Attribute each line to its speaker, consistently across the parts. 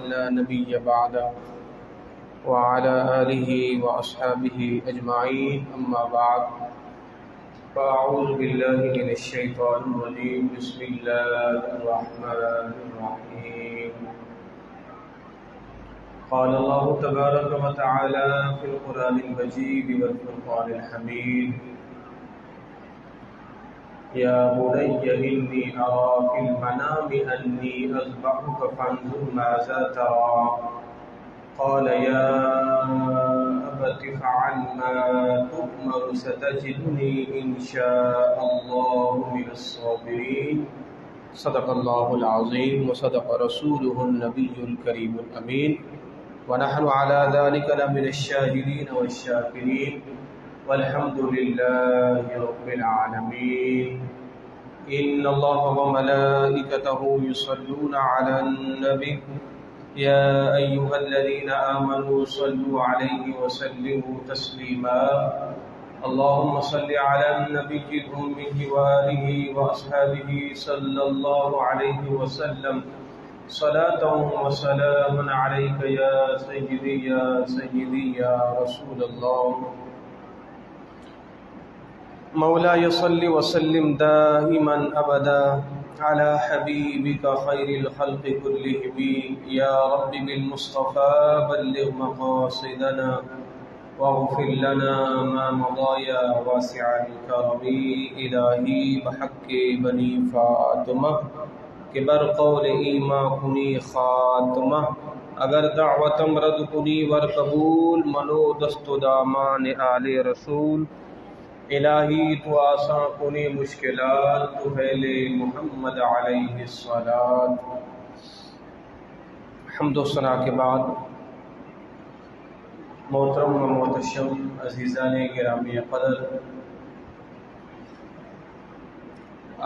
Speaker 1: لا نبي بعده وعلى آله وأصحابه أجمعين أما بعد فأعوذ بالله من الشيطان الرجيم بسم الله الرحمن الرحيم قال الله تبارك وتعالى في القرآن المجيد والفرقان الحميد يا بني إني أرى في المنام أني أذبحك فانظر ماذا ترى قال يا أبت افعل ما تؤمر ستجدني إن شاء الله من الصابرين صدق الله العظيم وصدق رسوله النبي الكريم الأمين ونحن على ذلك لمن الشاهدين والشاكرين والحمد لله رب العالمين إن الله وملائكته يصلون على النبي يا أيها الذين آمنوا صلوا عليه وسلموا تسليما اللهم صل على النبي الأمي وآله وأصحابه صلى الله عليه وسلم صلاة وسلام عليك يا سيدي يا سيدي يا رسول الله مولاي صل وسلم دائما أبدا على حبيبك خير الخلق كلهم يا رب بالمصطفى بلغ مقاصدنا واغفر لنا ما مضى يا واسع الكرم إلهي بحق بني فاطمہ کہ بر قول ایما کنی خاتمہ اگر دعوتم رد کنی ور قبول منو دست و دامان آل رسول الہی تو آساں کنی مشکلات تو پہل محمد علیہ الصلاۃ۔ حمد و ثنا کے بعد محترم و محتشم عزیزان گرامی قدر،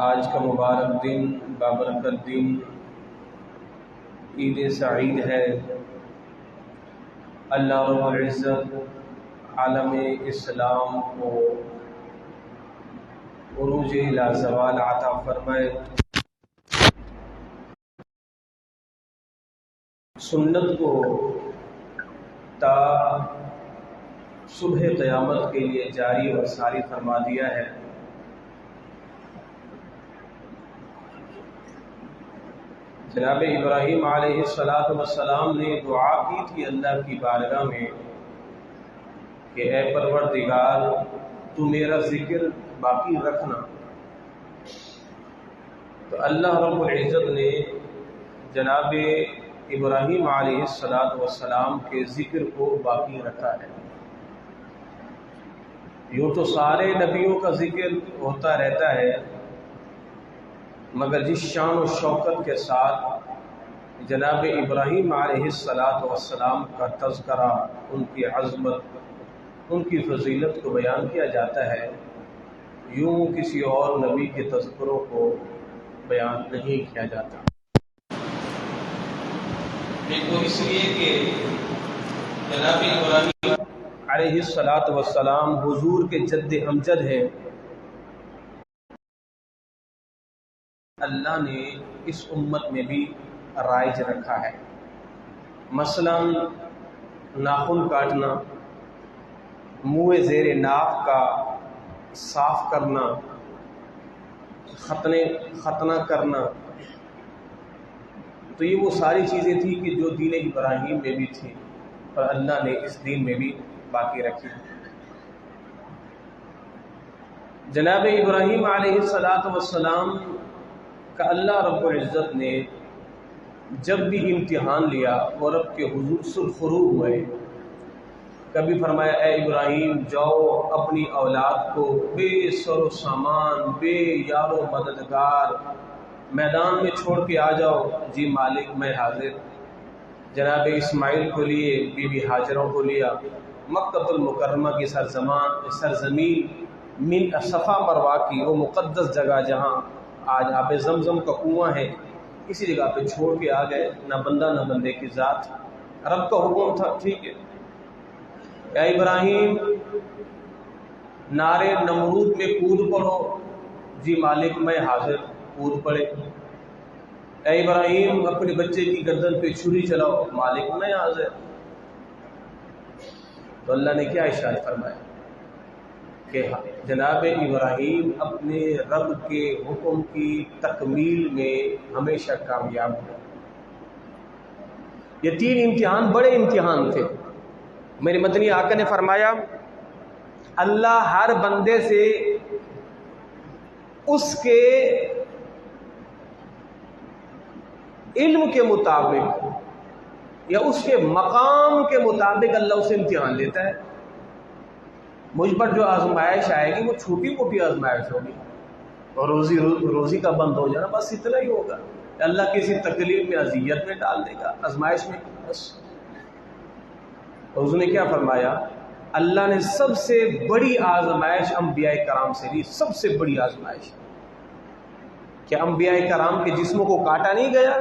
Speaker 1: آج کا مبارک دن بابرکت دن عید سعید ہے۔ اللہ رب العزت عالم اسلام کو عروج لازوال عطا فرمائے، سنت کو تا صبح قیامت کے لیے جاری اور ساری فرما دیا ہے۔ جناب ابراہیم علیہ السلام نے دعا کی تھی اللہ کی بارگاہ میں کہ اے پروردگار تو میرا ذکر باقی رکھنا، تو اللہ رب العزت نے جناب ابراہیم علیہ السلام کے ذکر کو باقی رکھا ہے۔ یوں تو سارے نبیوں کا ذکر ہوتا رہتا ہے، مگر جس شان و شوکت کے ساتھ جناب ابراہیم علیہ السلام کا تذکرہ، ان کی عظمت، ان کی فضیلت کو بیان کیا جاتا ہے، یوں کسی اور نبی کے تذکروں کو بیان نہیں کیا جاتا۔ ایک تو اس لیے کہ جناب ابراہیم علیہ السلام حضور کے جد امجد ہے۔ اللہ نے اس امت میں بھی رائج رکھا ہے، مثلا ناخن کاٹنا، منہ زیر ناک کا صاف کرنا، ختنہ کرنا، تو یہ وہ ساری چیزیں تھیں کہ جو دین ابراہیم میں بھی تھی اور اللہ نے اس دین میں بھی باقی رکھی۔ جناب ابراہیم علیہ السلام کا اللہ رب العزت نے جب بھی امتحان لیا وہ رب کے حضور سرخرو ہوئے۔ کبھی فرمایا اے ابراہیم جاؤ اپنی اولاد کو بے سر و سامان، بے یار و مددگار میدان میں چھوڑ کے آ جاؤ، جی مالک میں حاضر۔ جناب اسماعیل کو لیے، بی بی ہاجروں کو لیا، مکہ المکرمہ کی سرزمین من صفا مروہ کی وہ مقدس جگہ جہاں آج آب زمزم کا کنواں ہے، اسی جگہ پہ چھوڑ کے آ گئے۔ نہ بندہ نہ بندے کی ذات، رب کا حکم تھا، ٹھیک ہے اے ابراہیم نارے نمرود میں کود پڑو، جی مالک میں حاضر، کود پڑے۔ اے ابراہیم اپنے بچے کی گردن پہ چھری چلاؤ، مالک میں حاضر۔ تو اللہ نے کیا ارشاد فرمایا کہ جناب ابراہیم اپنے رب کے حکم کی تکمیل میں ہمیشہ کامیاب ہو۔ یہ 3 امتحان بڑے امتحان تھے۔ میرے مدنی آقا نے فرمایا اللہ ہر بندے سے اس کے علم کے مطابق یا اس کے مقام کے مطابق اللہ اسے امتحان لیتا ہے۔ مجھ پر جو آزمائش آئے گی وہ چھوٹی موٹی آزمائش ہوگی، اور روزی کا بند ہو جانا بس اتنا ہی ہوگا۔ اللہ کسی تکلیف میں اذیت میں ڈال دے گا، آزمائش میں بس۔ اور اس نے کیا فرمایا؟ اللہ نے سب سے بڑی آزمائش انبیاء کرام سے لی، سب سے بڑی آزمائش کہ انبیاء کرام کے جسموں کو کاٹا نہیں گیا۔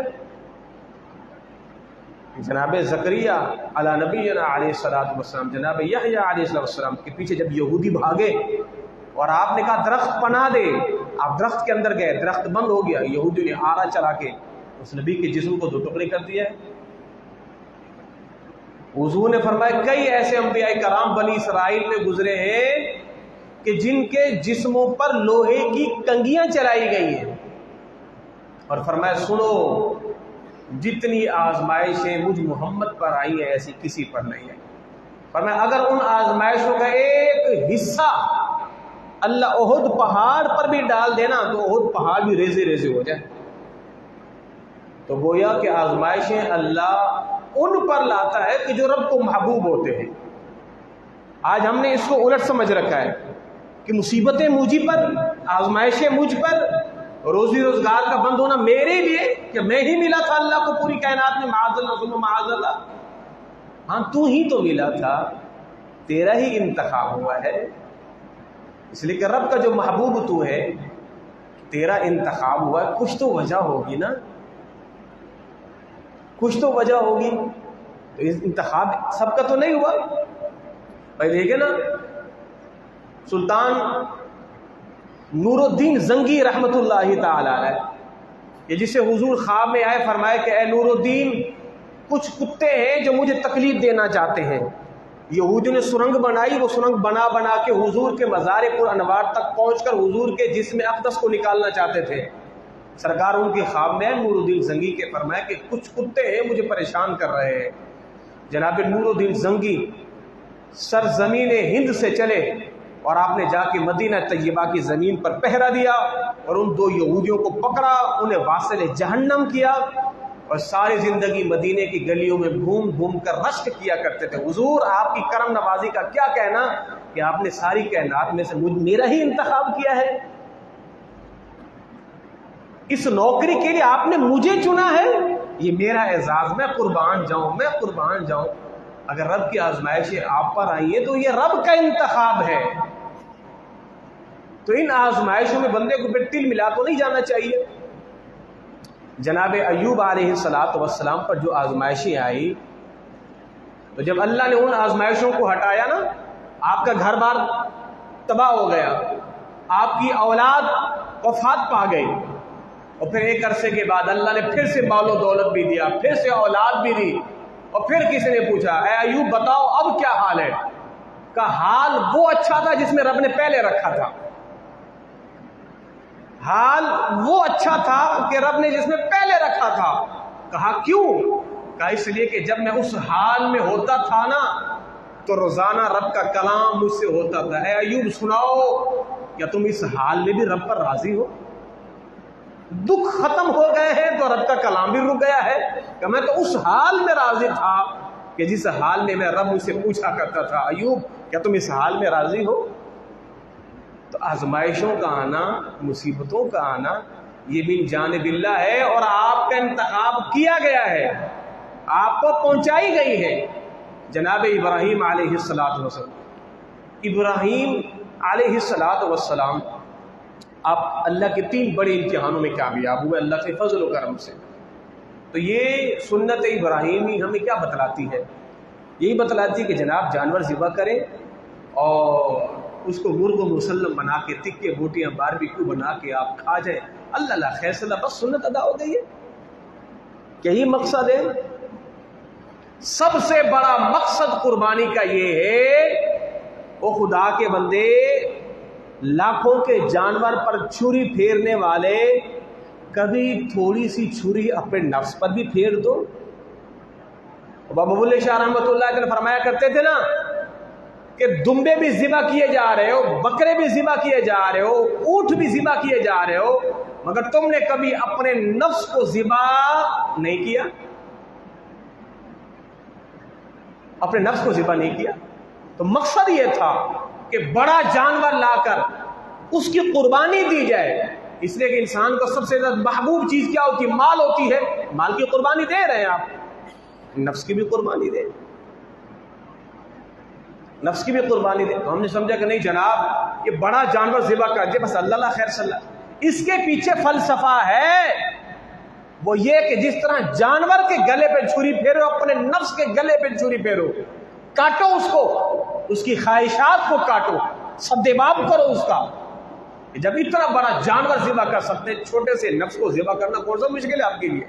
Speaker 1: جناب زکریا علی نبینا علیہ الصلوۃ والسلام، جناب یحییٰ علیہ السلام کے پیچھے جب یہودی بھاگے اور آپ نے کہا درخت پناہ دے، آپ درخت کے اندر گئے، درخت بند ہو گیا، یہودی نے آرا چلا کے اس نبی کے جسم کو 2 ٹکڑے کر دیا۔ حضور نے فرمایا کئی ایسے انبیاء کرام بنی اسرائیل میں گزرے ہیں کہ جن کے جسموں پر لوہے کی کنگیاں چلائی گئی ہیں، اور فرمایا سنو جتنی آزمائشیں مجھ محمد پر آئی ہیں ایسی کسی پر نہیں آئی۔ فرمایا اگر ان آزمائشوں کا ایک حصہ اللہ احد پہاڑ پر بھی ڈال دینا تو احد پہاڑ بھی ریزے ریزے ہو جائے۔ تو گویا کہ آزمائشیں اللہ ان پر لاتا ہے کہ جو رب کو محبوب ہوتے ہیں۔ آج ہم نے اس کو الٹ سمجھ رکھا ہے کہ مصیبتیں مجھ پر، آزمائشیں مجھ پر، روزی روزگار کا بند ہونا میرے لیے، کہ میں ہی ملا تھا اللہ کو پوری کائنات میں، معاذ اللہ ثم معاذ اللہ۔ ہاں تو ہی تو ملا تھا، تیرا ہی انتخاب ہوا ہے، اس لیے کہ رب کا جو محبوب تو ہے، تیرا انتخاب ہوا ہے، کچھ تو وجہ ہوگی نا، کچھ تو وجہ ہوگی، تو اس انتخاب سب کا تو نہیں ہوا۔ بھائی دیکھیں نا سلطان نور الدین زنگی رحمت اللہ تعالی علیہ، کہ جسے حضور خواب میں آئے، فرمائے کہ اے نور الدین کچھ کتے ہیں جو مجھے تکلیف دینا چاہتے ہیں۔ یہودیوں نے سرنگ بنائی، وہ سرنگ بنا بنا کے حضور کے مزار پر انوار تک پہنچ کر حضور کے جسم اقدس کو نکالنا چاہتے تھے۔ سرکار ان کے خواب میں نور الدین زنگی کے فرمایا کہ کچھ کتے ہیں مجھے پریشان کر رہے ہیں۔ جناب نور الدین زنگی سرزمین ہند سے چلے اور آپ نے جا کے مدینہ طیبہ کی زمین پر پہرا دیا اور ان 2 یہودیوں کو پکڑا، انہیں واصل جہنم کیا، اور ساری زندگی مدینے کی گلیوں میں گھوم گھوم کر رشک کیا کرتے تھے۔ حضور آپ کی کرم نوازی کا کیا کہنا کہ آپ نے ساری کائنات میں سے میرا ہی انتخاب کیا ہے، اس نوکری کے لیے آپ نے مجھے چنا ہے، یہ میرا اعزاز، میں قربان جاؤں، میں قربان جاؤں۔ اگر رب کی آزمائشیں آپ پر آئی ہیں تو یہ رب کا انتخاب ہے، تو ان آزمائشوں میں بندے کو پھر تل ملا تو نہیں جانا چاہیے۔ جناب ایوب علیہ السلام پر جو آزمائشیں آئی، تو جب اللہ نے ان آزمائشوں کو ہٹایا نا، آپ کا گھر بار تباہ ہو گیا، آپ کی اولاد وفات پا گئی، اور پھر ایک عرصے کے بعد اللہ نے پھر سے مال و دولت بھی دیا، پھر سے اولاد بھی دی، اور پھر کسی نے پوچھا اے ایوب بتاؤ اب کیا حال ہے؟ کہ حال وہ اچھا تھا جس میں رب نے پہلے رکھا تھا، حال وہ اچھا تھا کہ رب نے جس میں پہلے رکھا تھا۔ کہا کیوں؟ کہا اس لیے کہ جب میں اس حال میں ہوتا تھا نا تو روزانہ رب کا کلام مجھ سے ہوتا تھا، اے ایوب سناؤ کیا تم اس حال میں بھی رب پر راضی ہو؟ دکھ ختم ہو گئے ہیں تو رب کا کلام بھی رک گیا ہے، کہ میں تو اس حال میں راضی تھا کہ جس حال میں رب مجھ سے پوچھا کرتا تھا ایوب کیا تم اس حال میں راضی ہو؟ تو آزمائشوں کا آنا، مصیبتوں کا آنا، یہ من جانب اللہ ہے، اور آپ کا انتخاب کیا گیا ہے، آپ کو پہنچائی گئی ہے۔ جناب ابراہیم علیہ السلام، ابراہیم علیہ السلام آپ اللہ کے 3 بڑے امتحانوں میں کامیاب ہوئے اللہ کے فضل و کرم سے۔ تو یہ سنت ابراہیمی ہمیں کیا بتلاتی ہے؟ یہی بتلاتی ہے کہ جناب جانور ذبح کریں اور اس کو مرغ و مسلم بنا کے، تکے بوٹیاں باربیکیو بنا کے آپ کھا جائیں، اللہ فیصلہ، بس سنت ادا ہو گئی ہے۔ یہی مقصد ہے. سب سے بڑا مقصد قربانی کا یہ ہے وہ خدا کے بندے لاکھوں کے جانور پر چھری پھیرنے والے کبھی تھوڑی سی چھری اپنے نفس پر بھی پھیر دو. بابا بلے شاہ رحمۃ اللہ علیہ فرمایا کرتے تھے نا کہ دمبے بھی ذبح کیے جا رہے ہو, بکرے بھی ذبح کیے جا رہے ہو, اونٹ بھی ذبح کیے جا رہے ہو, مگر تم نے کبھی اپنے نفس کو ذبح نہیں کیا, اپنے نفس کو ذبح نہیں کیا. تو مقصد یہ تھا کہ بڑا جانور لا کر اس کی قربانی دی جائے. اس لیے کہ انسان کو سب سے زیادہ محبوب چیز کیا ہوتی ہے؟ مال ہوتی ہے. مال کی قربانی دے رہے ہیں آپ, نفس کی بھی قربانی دے, نفس کی بھی قربانی دے. تو ہم نے سمجھا کہ نہیں جناب یہ بڑا جانور ذبح کر دے بس اللہ خیر صلی اللہ. اس کے پیچھے فلسفہ ہے وہ یہ کہ جس طرح جانور کے گلے پہ چھری پھیرو, اپنے نفس کے گلے پہ چھری پھیرو, کاٹو اس کو, اس کی خواہشات کو کاٹو, سدباب کرو اس کا. جب اتنا بڑا جانور ذبح کر سکتے, چھوٹے سے نفس کو ذبح کرنا کون سا مشکل ہے آپ کے لیے؟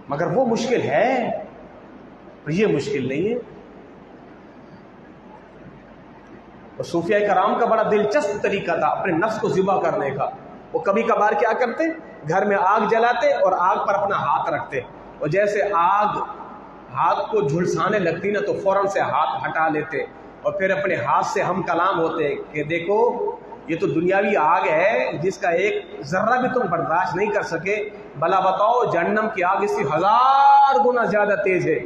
Speaker 1: مگر وہ مشکل ہے, یہ مشکل نہیں ہے. اور صوفیاء کرام کا بڑا دلچسپ طریقہ تھا اپنے نفس کو ذبح کرنے کا. وہ کبھی کبھار کیا کرتے, گھر میں آگ جلاتے اور آگ پر اپنا ہاتھ رکھتے, اور جیسے آگ ہاتھ کو جھلسانے لگتی نا تو فوراً سے ہاتھ ہٹا لیتے, اور پھر اپنے ہاتھ سے ہم کلام ہوتے کہ دیکھو یہ تو دنیاوی آگ ہے جس کا ایک ذرہ بھی تم برداشت نہیں کر سکے, بلا بتاؤ جہنم کی آگ اس سے 1000 گنا زیادہ تیز ہے,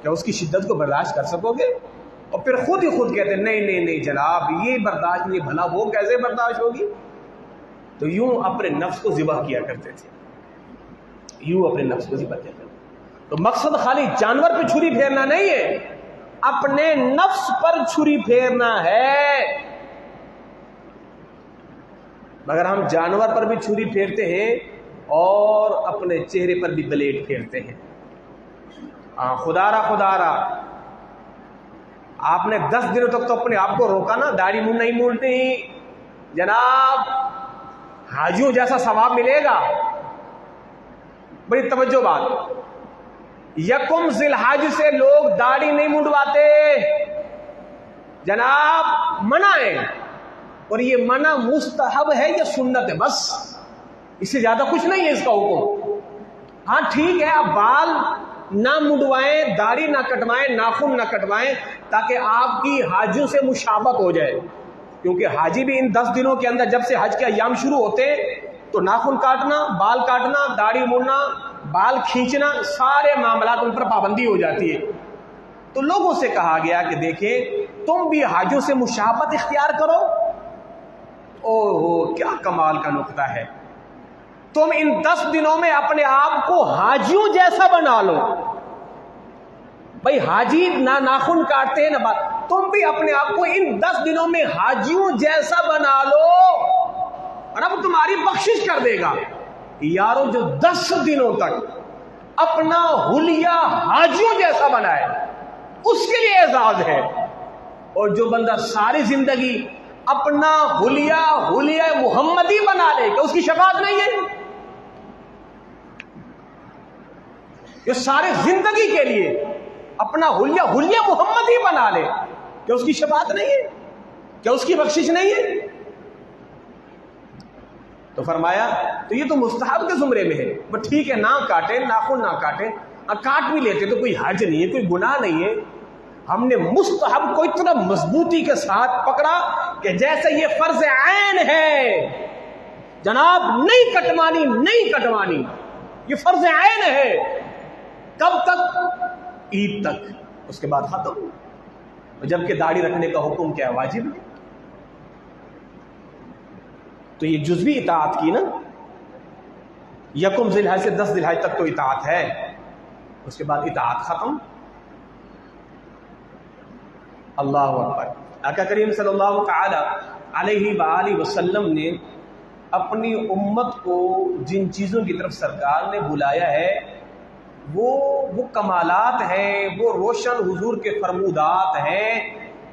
Speaker 1: کیا اس کی شدت کو برداشت کر سکو گے؟ اور پھر خود ہی خود کہتے نہیں جناب یہ برداشت نہیں, بھلا وہ کیسے برداشت ہوگی؟ تو یوں اپنے نفس کو ذبح کیا کرتے تھے, یوں اپنے نفس کو ذبح کیا کرتے. تو مقصد خالی جانور پہ چھری پھیرنا نہیں ہے, اپنے نفس پر چھری پھیرنا ہے. مگر ہم جانور پر بھی چھری پھیرتے ہیں اور اپنے چہرے پر بھی بلیڈ پھیرتے ہیں. خدا را آپ نے 10 دنوں تک تو اپنے آپ کو روکا نا, داڑھی منہ نہیں مونڈنی, جناب حاجیوں جیسا ثواب ملے گا. بڑی توجہ بات, یکم ذی الحج سے لوگ داڑھی نہیں منڈواتے جناب, منع ہے. اور یہ منع مستحب ہے یا سنت ہے, بس اس سے زیادہ کچھ نہیں ہے اس کا حکم. ہاں ٹھیک ہے آپ بال نہ منڈوائیں, داڑھی نہ کٹوائیں, ناخن نہ کٹوائیں, تاکہ آپ کی حاجیوں سے مشابہت ہو جائے. کیونکہ حاجی بھی ان 10 دنوں کے اندر جب سے حج کے ایام شروع ہوتے تو ناخن کاٹنا, بال کاٹنا, داڑھی مڑنا, بال کھینچنا, سارے معاملات ان پر پابندی ہو جاتی ہے. تو لوگوں سے کہا گیا کہ دیکھیں تم بھی حاجیوں سے مشابہت اختیار کرو. اوہ کیا کمال کا نقطہ ہے, تم ان 10 دنوں میں اپنے آپ کو حاجیوں جیسا بنا لو. بھائی حاجی نہ ناخن کاٹتے ہیں نہ بات, تم بھی اپنے آپ کو ان 10 دنوں میں حاجیوں جیسا بنا لو اور اب تمہاری بخشش کر دے گا. یارو جو 10 دنوں تک اپنا حلیہ حاجیوں جیسا بنائے اس کے لیے اعزاز ہے, اور جو بندہ ساری زندگی اپنا حلیہ محمدی بنا لے کہ اس کی شفاعت نہیں ہے. جو سارے زندگی کے لیے اپنا حلیہ محمدی بنا لے کہ اس کی شفاعت نہیں ہے, کیا اس کی بخشش نہیں ہے؟ تو فرمایا تو یہ تو مستحب کے زمرے میں ہے. بس ٹھیک ہے نہ کاٹے, ناخن نہ کاٹے, کاٹ بھی لیتے تو کوئی حرج نہیں ہے, کوئی گناہ نہیں ہے. ہم نے مستحب کو اتنا مضبوطی کے ساتھ پکڑا کہ جیسے یہ فرض عین ہے جناب, نہیں کٹوانی, یہ فرض عین ہے. کب تک؟ عید تک, اس کے بعد ختم. جبکہ داڑھی رکھنے کا حکم کیا واجب ہے. تو یہ جزوی اطاعت کی نا, یکم ذی الحج سے 10 ذی الحج تک تو اطاعت ہے, اس کے بعد اطاعت ختم. اللہ اکبر. آقا کریم صلی اللہ تعالی علیہ وآلہ وسلم نے اپنی امت کو جن چیزوں کی طرف سرکار نے بلایا ہے وہ کمالات ہیں, وہ روشن حضور کے فرمودات ہیں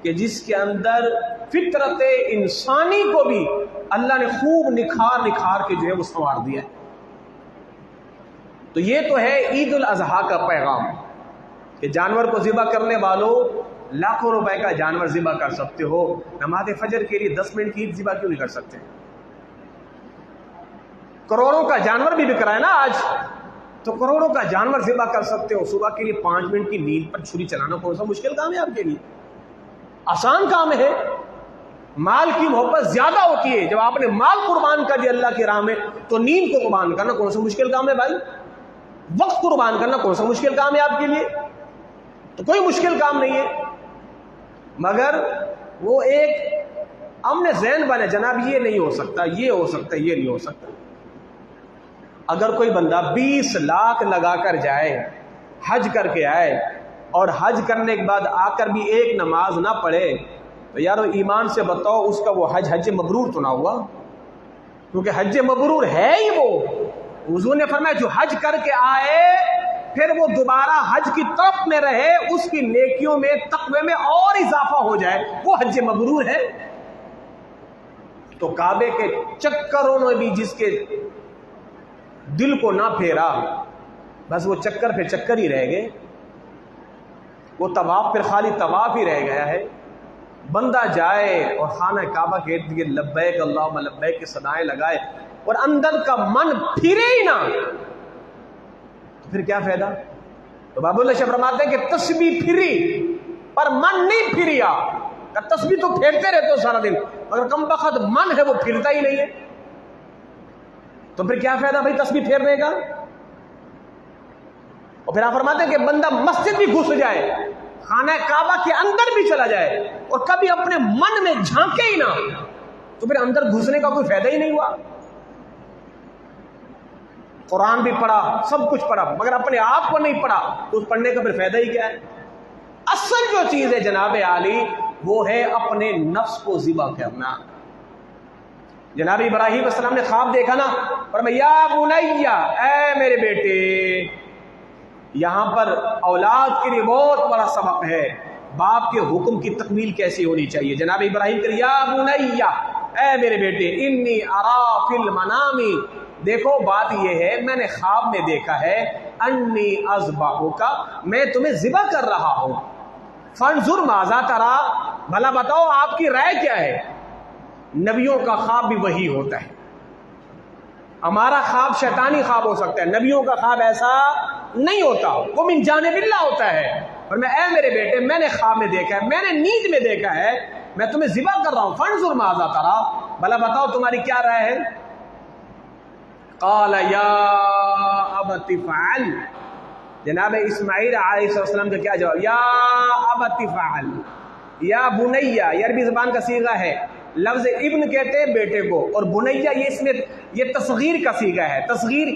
Speaker 1: کہ جس کے اندر فطرت انسانی کو بھی اللہ نے خوب نکھار کے جو ہے وہ سنوار دیا ہے. تو یہ تو ہے عید الاضحیٰ کا پیغام کہ جانور کو ذبح کرنے والوں لاکھوں روپے کا جانور ذبح کر سکتے ہو، نماز فجر کے لیے 10 منٹ کی عید ذبح کیوں نہیں کر سکتے؟ کروڑوں کا جانور بھی بک رہا ہے نا آج، تو کروڑوں کا جانور ذبح کر سکتے ہو، صبح کے لیے 5 منٹ کی نیند پر چھری چلانا کون سا مشکل کام ہے آپ کے لیے؟ آسان کام ہے۔ مال کی محبت زیادہ ہوتی ہے، جب آپ نے مال قربان کر دیا اللہ کی راہ میں تو نیند کو قربان کرنا کون سا مشکل کام ہے بھائی؟ وقت قربان کرنا کون سا مشکل کام ہے آپ کے لیے؟ تو کوئی مشکل کام نہیں ہے، مگر وہ ایک امن ذہن بنے جناب یہ نہیں ہو سکتا، یہ ہو سکتا، یہ نہیں ہو سکتا۔ اگر کوئی بندہ 20 لاکھ لگا کر جائے، حج کر کے آئے اور حج کرنے کے بعد آ کر بھی ایک نماز نہ پڑھے تو یارو ایمان سے بتاؤ اس کا وہ حج مبرور تو نہ ہوا؟ کیونکہ حج مبرور ہے ہی وہ۔ حضور نے فرمایا جو حج کر کے آئے پھر وہ دوبارہ حج کی طرف میں رہے، اس کی نیکیوں میں تقوی میں اور اضافہ ہو جائے، وہ حج مبرور ہے۔ تو کعبے کے چکروں میں بھی جس کے دل کو نہ پھیرا، بس وہ چکر پھر چکر ہی رہ گئے، وہ طواف پھر خالی طواف ہی رہ گیا ہے۔ بندہ جائے اور خانہ کعبہ کے ارد گرد لبیک اللہم لبیک کی صدائیں لگائے اور اندر کا من پھرے ہی نہ، تو پھر کیا فائدہ؟ تو باب اللہ شاہ فرماتے ہیں کہ تسبیح پھری پر من نہیں پھریا۔ تسبیح تو پھیرتے رہتے ہو سارا دن، مگر کم بخت من ہے وہ پھرتا ہی نہیں ہے، تو پھر کیا فائدہ بھائی تسبیح پھیرنے کا؟ اور پھر آپ فرماتے ہیں کہ بندہ مسجد بھی گھس جائے، خانہ کعبہ کے اندر بھی چلا جائے اور کبھی اپنے من میں جھانکے ہی نہ، تو پھر اندر گھسنے کا کوئی فائدہ ہی نہیں ہوا۔ قرآن بھی پڑھا، سب کچھ پڑھا، مگر اپنے آپ کو نہیں پڑھا تو اس پڑھنے کا پھر فائدہ ہی کیا ہے؟ اصل جو چیز ہے جناب عالی وہ ہے اپنے نفس کو ذبح کرنا۔ جناب ابراہیم علیہ السلام نے خواب دیکھا نا، فرمایا یا بنیا، اے میرے بیٹے۔ یہاں پر اولاد کے لیے بہت بڑا سبق ہے، باپ کے حکم کی تکمیل کیسی ہونی چاہیے۔ جناب ابراہیم کہ یا بنیا، اے میرے بیٹے، انی ارا فی المنام، دیکھو بات یہ ہے میں نے خواب میں دیکھا ہے، انی اذبحک، میں تمہیں ذبح کر رہا ہوں، فانظر ماذا ترا، بھلا بتاؤ آپ کی رائے کیا ہے؟ نبیوں کا خواب بھی وہی ہوتا ہے، ہمارا خواب شیطانی خواب ہو سکتا ہے، نبیوں کا خواب ایسا نہیں ہوتا، وہ من جانب اللہ ہوتا ہے۔ اور میں اے میرے بیٹے میں نے خواب میں دیکھا ہے، میں نے نیند میں دیکھا ہے، میں تمہیں ذبح کر رہا ہوں، فانظر ماذا ترا، بھلا بتاؤ تمہاری کیا رائے ہے؟ قال یا ابت افعل، جناب اسماعیل علیہ السلام کا کیا جواب؟ یا ابت افعل، یا بنیا، یہ عربی زبان کا صیغہ ہے، لفظ ابن کہتے ہیں بیٹے کو، اور بنیا یہ اس میں یہ تصغیر کا صیغہ ہے۔ تصغیر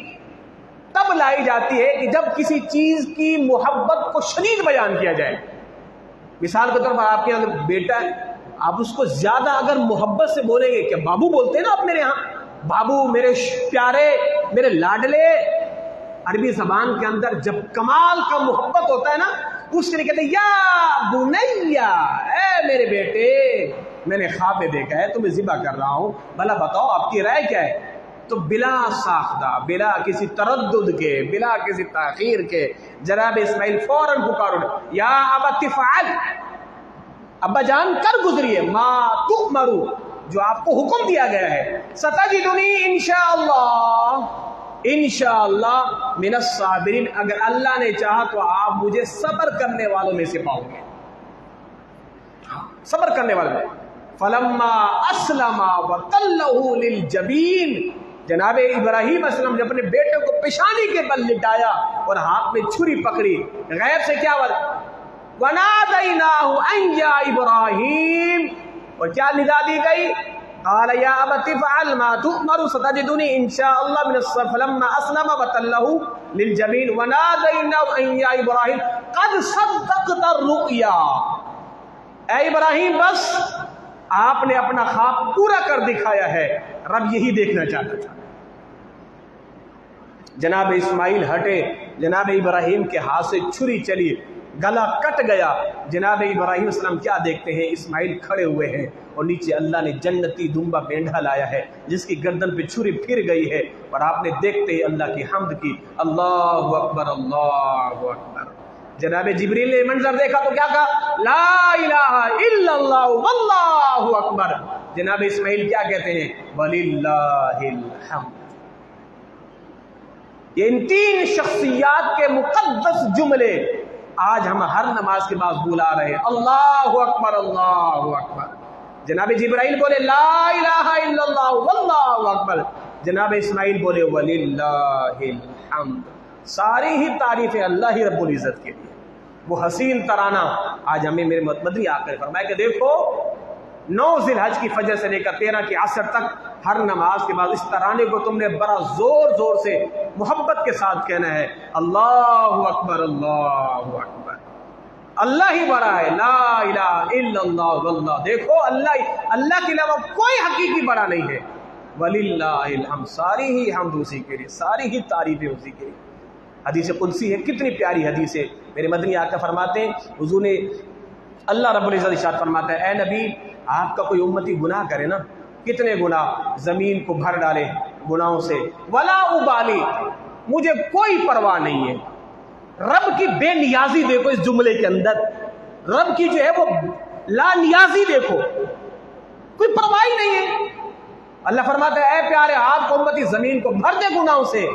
Speaker 1: تب لائی جاتی ہے کہ جب کسی چیز کی محبت کو شدید بیان کیا جائے۔ مثال کے طور پر آپ کے یہاں بیٹا ہے، آپ اس کو زیادہ اگر محبت سے بولیں گے، کہ بابو بولتے ہیں نا آپ میرے یہاں، بابو میرے پیارے میرے لاڈلے، عربی زبان کے اندر جب کمال کا محبت ہوتا ہے نا اس کے لیے کہتے ہیں یا بنیا، اے میرے بیٹے میں نے خواب میں دیکھا ہے تمہیں ذبح کر رہا ہوں، بھلا بتاؤ آپ کی رائے کیا ہے؟ تو بلا ساختہ، بلا کسی تردد کے، بلا کسی تاخیر کے جناب اسماعیل فوراً پکارو، یا ابت افعل، ابا جان کر گزریے، ما تؤمرو، جو آپ کو حکم دیا گیا ہے، ستجدنی انشاءاللہ، انشاءاللہ من الصابرین، اگر اللہ نے چاہا تو آپ مجھے صبر کرنے والوں میں سے پاؤ گے، صبر کرنے والوں میں۔ فلما اسلم وتلہ للجبین، جناب ابراہیم علیہ السلام نے اپنے بیٹے کو پیشانی کے بل لٹایا اور ہاتھ میں چھری پکڑی، غیب سے کیا ہوا؟ وَنَادَيْنَاهُ أَن يَا إِبْرَاهِيمُ، اور کیا ندا دی گئی؟ قَالَ يَا أَبَتِ افْعَلْ مَا تُؤْمَرُ سَتَجِدُنِي إِن شَاءَ اللَّهُ مِنَ الصَّابِرِينَ فَلَمَّا أَسْلَمَ وَتَلَّهُ لِلْجَبِينِ وَنَادَيْنَاهُ أَن يَا إِبْرَاهِيمُ قَدْ صَدَّقْتَ الرُّؤْيَا، اے ابراہیم بس آپ نے اپنا خواب پورا کر دکھایا ہے، رب یہی دیکھنا چاہتا تھا۔ جناب اسماعیل ہٹے، جناب ابراہیم کے ہاتھ سے چھری چلی، گلا کٹ گیا۔ جناب ابراہیم السلام کیا دیکھتے ہیں؟ اسماعیل کھڑے ہوئے ہیں اور نیچے اللہ نے جنتی دمبا مینڈھا لایا ہے جس کی گردن پہ چھری پھر گئی ہے، اور آپ نے دیکھتے ہی اللہ کی حمد کی، اللہ اکبر اللہ اکبر۔ جناب جبریل نے منظر دیکھا تو کیا کہا؟ لا الہ الا اللہ واللہ اکبر۔ جناب اسماعیل کیا کہتے ہیں؟ وللہ الحمد۔ یہ ان تین شخصیات کے مقدس جملے آج ہم ہر نماز کے بعد بلا رہے ہیں، اللہ اکبر اللہ اکبر۔ جناب جبرائیل بولے لا الہ الا اللہ واللہ اکبر، جناب اسماعیل بولے وللہ الحمد۔ ساری ہی تعریفیں اللہ ہی رب العزت کے لیے۔ وہ حسین ترانہ آج ہمیں میرے مدنی آقا نے فرمایا کہ دیکھو 9 ذی الحج کی فجر سے لے کر 13 کی عصر تک ہر نماز کے بعد اس ترانے کو تم نے بڑا زور زور سے محبت کے ساتھ کہنا ہے، اللہ اکبر اللہ اکبر۔ اللہ ہی بڑا ہے، لا الہ الا اللہ واللہ۔ دیکھو اللہ کے علاوہ کوئی حقیقی بڑا نہیں ہے، وللہ الحمد۔ ساری ہی حمد اسی کے لیے، ساری ہی تعریفیں اسی کے لیے۔ حدیث قدسی ہے، کتنی پیاری حدیث ہے۔ میرے مدنی آقا فرماتے ہیں، حضور نے اللہ رب العزت ارشاد فرماتا ہے، اے نبی آپ کا کوئی امتی گناہ کرے نا، کتنے گناہ، زمین کو بھر ڈالے گناہوں سے، ولا ابالی، مجھے کوئی پرواہ نہیں ہے۔ رب کی بے نیازی دیکھو اس جملے کے اندر، رب کی جو ہے وہ لا نیازی دیکھو، کوئی پرواہ ہی نہیں ہے۔ اللہ فرماتا ہے اے پیارے آپ کو امتی زمین کو بھر دے گناہوں سے،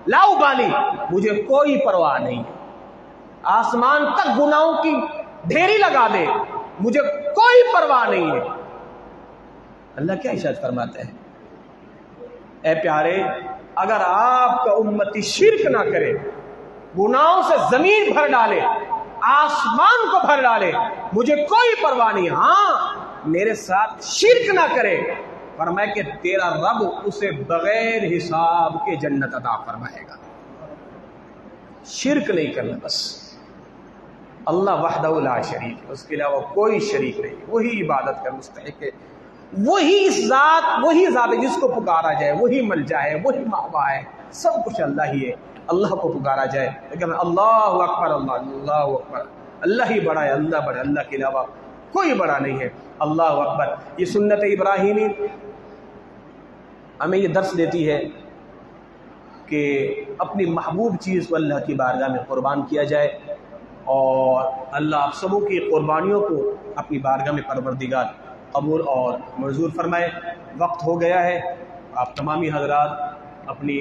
Speaker 1: لا ابالی، مجھے کوئی پرواہ نہیں ہے۔ آسمان تک گناہوں کی ڈھیری لگا دے، مجھے کوئی پرواہ نہیں ہے۔ اللہ کیا ارشاد فرماتا ہے؟ اے پیارے اگر آپ کا امتی شرک نہ کرے، گناہوں سے زمین بھر ڈالے، آسمان کو بھر ڈالے، مجھے کوئی پرواہ نہیں۔ ہاں میرے ساتھ شرک نہ کرے، فرمایا کہ تیرا رب اسے بغیر حساب کے جنت عطا فرمائے گا۔ شرک نہیں کرنا، بس اللہ وحدہ لا شریک ہے، اس کے علاوہ کوئی شریک نہیں، وہی عبادت کا مستحق ہے، وہی ذات ہے جس کو پکارا جائے، وہی ملجا ہے، وہی مأوا ہے، سب کچھ اللہ ہی ہے، اللہ کو پکارا جائے۔ لیکن اللہ اکبر اللہ اکبر، اللہ ہی بڑا ہے، اللہ بڑا ہے، اللہ کے علاوہ کوئی بڑا نہیں ہے، اللہ اکبر۔ یہ سنت ابراہیمی ہمیں یہ درس دیتی ہے کہ اپنی محبوب چیز کو اللہ کی بارگاہ میں قربان کیا جائے، اور اللہ آپ سبوں کی قربانیوں کو اپنی بارگاہ میں پروردگار قبول اور منظور فرمائے۔ وقت ہو گیا ہے، آپ تمامی حضرات اپنی